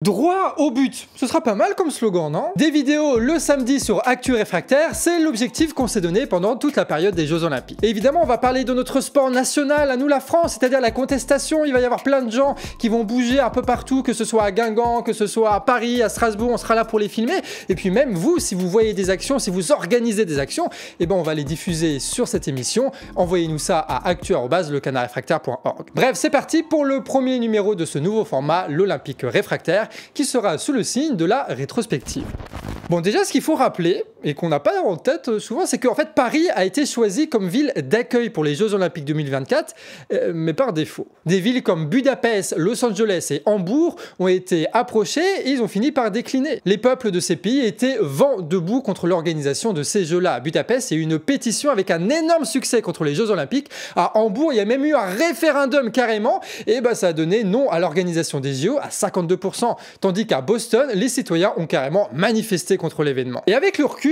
Droit au but, ce sera pas mal comme slogan, non? Des vidéos le samedi sur Actu Réfractaire, c'est l'objectif qu'on s'est donné pendant toute la période des Jeux Olympiques. Et évidemment, on va parler de notre sport national, à nous la France, c'est-à-dire la contestation. Il va y avoir plein de gens qui vont bouger un peu partout, que ce soit à Guingamp, que ce soit à Paris, à Strasbourg, on sera là pour les filmer. Et puis même vous, si vous voyez des actions, si vous organisez des actions, eh ben on va les diffuser sur cette émission. Envoyez-nous ça à actu@lecanardréfractaire.org. Bref, c'est parti pour le premier numéro de ce nouveau format, l'Olympique Réfractaire, qui sera sous le signe de la rétrospective. Bon, déjà, ce qu'il faut rappeler, et qu'on n'a pas en tête souvent, c'est qu'en fait, Paris a été choisi comme ville d'accueil pour les Jeux Olympiques 2024, mais par défaut. Des villes comme Budapest, Los Angeles et Hambourg ont été approchées et ils ont fini par décliner. Les peuples de ces pays étaient vent debout contre l'organisation de ces Jeux-là. À Budapest, il y a eu une pétition avec un énorme succès contre les Jeux Olympiques. À Hambourg, il y a même eu un référendum carrément, et bah, ça a donné non à l'organisation des JO à 52%. Tandis qu'à Boston, les citoyens ont carrément manifesté contre l'événement. Et avec le recul,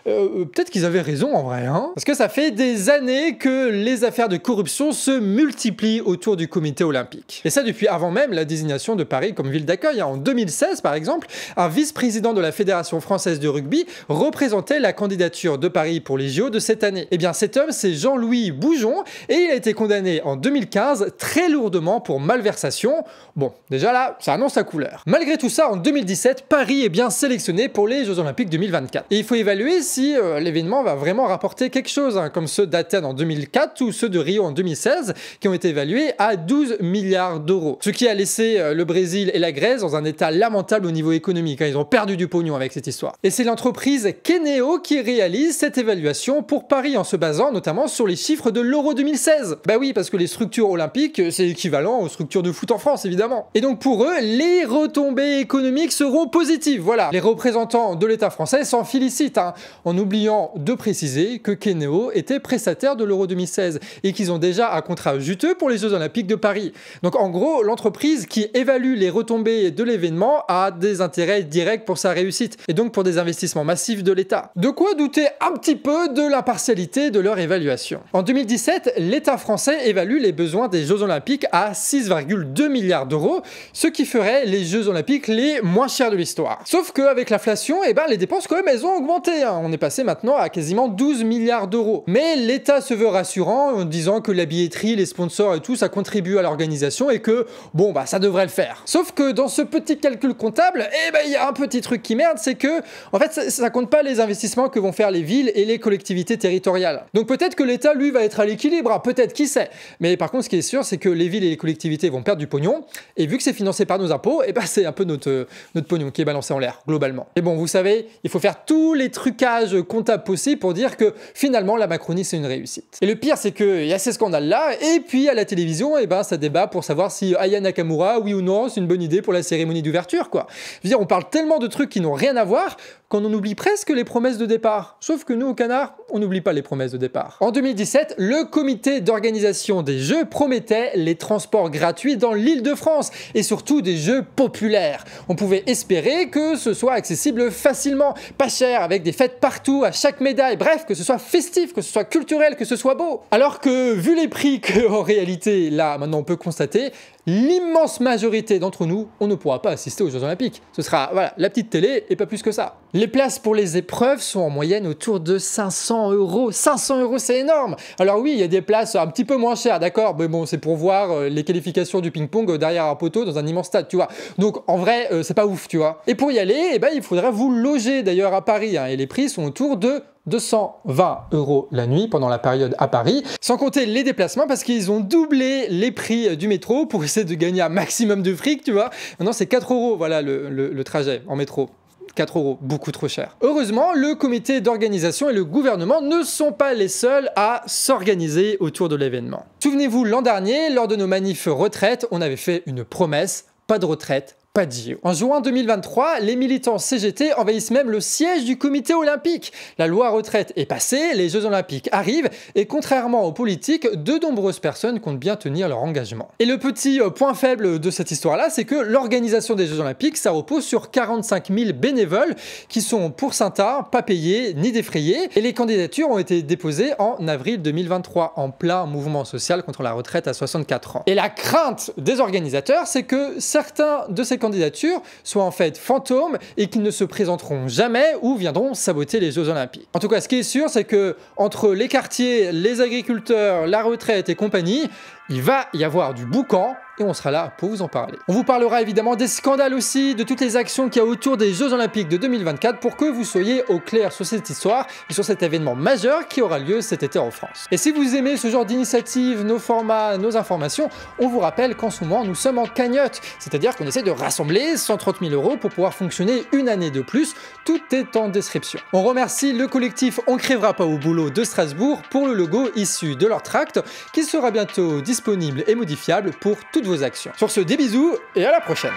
peut-être qu'ils avaient raison en vrai, hein, parce que ça fait des années que les affaires de corruption se multiplient autour du comité olympique. Et ça depuis avant même la désignation de Paris comme ville d'accueil. En 2016, par exemple, un vice-président de la Fédération française de rugby représentait la candidature de Paris pour les JO de cette année. Et bien cet homme, c'est Jean-Louis Boujon, et il a été condamné en 2015 très lourdement pour malversation. Bon, déjà là, ça annonce la couleur. Malgré tout ça, en 2017, Paris est bien sélectionné pour les Jeux Olympiques 2024. Et il faut évaluer si l'événement va vraiment rapporter quelque chose, hein, comme ceux d'Athènes en 2004 ou ceux de Rio en 2016, qui ont été évalués à 12 milliards d'euros. Ce qui a laissé le Brésil et la Grèce dans un état lamentable au niveau économique. Hein, ils ont perdu du pognon avec cette histoire. Et c'est l'entreprise Keneo qui réalise cette évaluation pour Paris en se basant notamment sur les chiffres de l'Euro 2016. Bah oui, parce que les structures olympiques, c'est équivalent aux structures de foot en France, évidemment. Et donc pour eux, les retombées économiques seront positives. Voilà, les représentants de l'État français s'en félicitent, hein, en oubliant de préciser que Keneo était prestataire de l'Euro 2016 et qu'ils ont déjà un contrat juteux pour les Jeux Olympiques de Paris. Donc en gros, l'entreprise qui évalue les retombées de l'événement a des intérêts directs pour sa réussite et donc pour des investissements massifs de l'État. De quoi douter un petit peu de l'impartialité de leur évaluation. En 2017, l'État français évalue les besoins des Jeux Olympiques à 6,2 milliards d'euros, ce qui ferait les Jeux Olympiques les moins chers de l'histoire. Sauf qu'avec l'inflation, eh ben, les dépenses quand même elles ont augmenté. Hein. On est passé maintenant à quasiment 12 milliards d'euros. Mais l'État se veut rassurant en disant que la billetterie, les sponsors et tout, ça contribue à l'organisation et que, bon, bah ça devrait le faire. Sauf que dans ce petit calcul comptable, eh ben, il y a un petit truc qui merde, c'est que, en fait, ça compte pas les investissements que vont faire les villes et les collectivités territoriales. Donc peut-être que l'État, lui, va être à l'équilibre, hein, peut-être, qui sait. Mais par contre, ce qui est sûr, c'est que les villes et les collectivités vont perdre du pognon, et vu que c'est financé par nos impôts, eh ben, c'est un peu notre pognon qui est balancé en l'air, globalement. Et bon, vous savez, il faut faire tous les trucages comptables possibles pour dire que finalement la Macronie c'est une réussite. Et le pire c'est qu'il y a ces scandales-là, et puis à la télévision, eh ben, ça débat pour savoir si Aya Nakamura, oui ou non, c'est une bonne idée pour la cérémonie d'ouverture, quoi. Je veux dire, on parle tellement de trucs qui n'ont rien à voir qu'on en oublie presque les promesses de départ. Sauf que nous, au Canard, on n'oublie pas les promesses de départ. En 2017, le comité d'organisation des Jeux promettait les transports gratuits dans l'Île-de-France, et surtout des Jeux populaires. On pouvait espérer que ce soit accessible facilement, pas cher, avec des fêtes partout, à chaque médaille, bref, que ce soit festif, que ce soit culturel, que ce soit beau. Alors que, vu les prix qu'en réalité, là, maintenant on peut constater, l'immense majorité d'entre nous, on ne pourra pas assister aux Jeux Olympiques. Ce sera, voilà, la petite télé et pas plus que ça. Les places pour les épreuves sont en moyenne autour de 500 €. 500 €, c'est énorme! Alors oui, il y a des places un petit peu moins chères, d'accord, mais bon, c'est pour voir les qualifications du ping-pong derrière un poteau dans un immense stade, tu vois. Donc en vrai, c'est pas ouf, tu vois. Et pour y aller, eh ben, il faudra vous loger d'ailleurs à Paris, hein, et les prix sont autour de 220 € la nuit pendant la période à Paris, sans compter les déplacements parce qu'ils ont doublé les prix du métro pour essayer de gagner un maximum de fric, tu vois. Maintenant c'est 4 €, voilà le trajet en métro. 4 €, beaucoup trop cher. Heureusement, le comité d'organisation et le gouvernement ne sont pas les seuls à s'organiser autour de l'événement. Souvenez-vous, l'an dernier, lors de nos manifs retraite, on avait fait une promesse, pas de retraite, pas de JO. En juin 2023, les militants CGT envahissent même le siège du comité olympique. La loi retraite est passée, les Jeux Olympiques arrivent, et contrairement aux politiques, de nombreuses personnes comptent bien tenir leur engagement. Et le petit point faible de cette histoire-là, c'est que l'organisation des Jeux Olympiques, ça repose sur 45 000 bénévoles qui sont pour certains pas payés ni défrayés, et les candidatures ont été déposées en avril 2023, en plein mouvement social contre la retraite à 64 ans. Et la crainte des organisateurs, c'est que certains de ces candidats candidatures soient en fait fantômes et qu'ils ne se présenteront jamais ou viendront saboter les Jeux Olympiques. En tout cas, ce qui est sûr, c'est que entre les quartiers, les agriculteurs, la retraite et compagnie, il va y avoir du boucan et on sera là pour vous en parler. On vous parlera évidemment des scandales aussi, de toutes les actions qu'il y a autour des Jeux Olympiques de 2024 pour que vous soyez au clair sur cette histoire et sur cet événement majeur qui aura lieu cet été en France. Et si vous aimez ce genre d'initiative, nos formats, nos informations, on vous rappelle qu'en ce moment nous sommes en cagnotte, c'est-à-dire qu'on essaie de rassembler 130 000 € pour pouvoir fonctionner une année de plus. Tout est en description. On remercie le collectif On Crèvera Pas au Boulot de Strasbourg pour le logo issu de leur tract qui sera bientôt disponible et modifiable pour toutes vos actions. Sur ce, des bisous et à la prochaine.